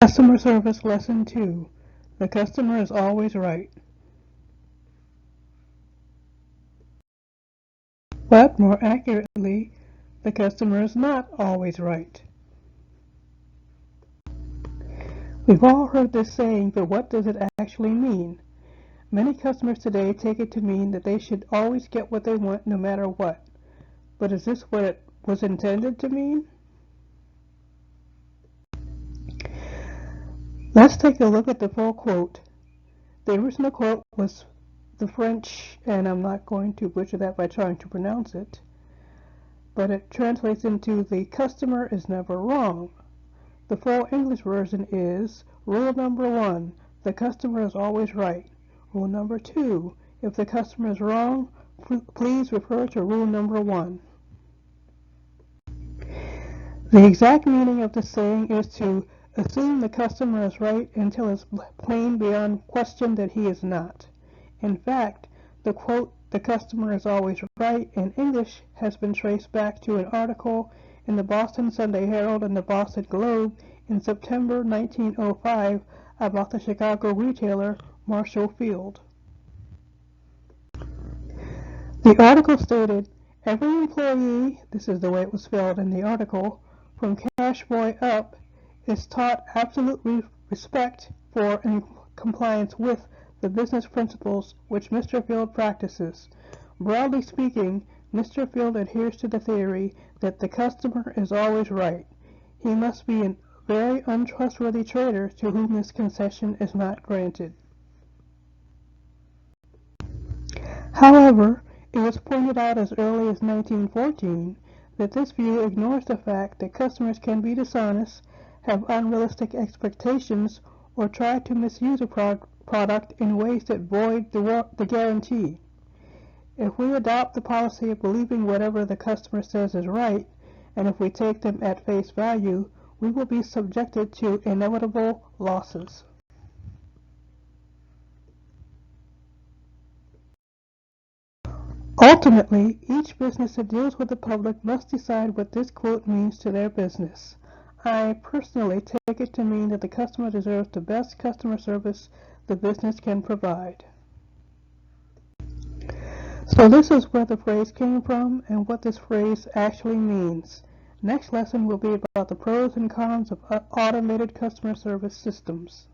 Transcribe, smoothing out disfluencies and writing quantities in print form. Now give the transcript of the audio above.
Customer Service Lesson 2. The customer is always right. But more accurately, the customer is not always right. We've all heard this saying, but what does it actually mean? Many customers today take it to mean that they should always get what they want no matter what. But is this what it was intended to mean? Let's take a look at the full quote. The original quote was the French, and I'm not going to butcher that by trying to pronounce it, but it translates into the customer is never wrong. The full English version is rule number 1, the customer is always right. Rule number 2, if the customer is wrong, please refer to rule number 1. The exact meaning of the saying is to assume the customer is right until it's plain beyond question that he is not. In fact, the quote, "the customer is always right" in English has been traced back to an article in the Boston Sunday Herald and the Boston Globe in September 1905 about the Chicago retailer Marshall Field. The article stated, "Every employee," this is the way it was spelled in the article, "from cash boy up, is taught absolute respect for and compliance with the business principles which Mr. Field practices. Broadly speaking, Mr. Field adheres to the theory that the customer is always right. He must be a very untrustworthy trader to whom this concession is not granted." However, it was pointed out as early as 1914 that this view ignores the fact that customers can be dishonest, have unrealistic expectations, or try to misuse a product in ways that void the guarantee. If we adopt the policy of believing whatever the customer says is right, and if we take them at face value, we will be subjected to inevitable losses. Ultimately, each business that deals with the public must decide what this quote means to their business. I personally take it to mean that the customer deserves the best customer service the business can provide. So this is where the phrase came from and what this phrase actually means. Next lesson will be about the pros and cons of automated customer service systems.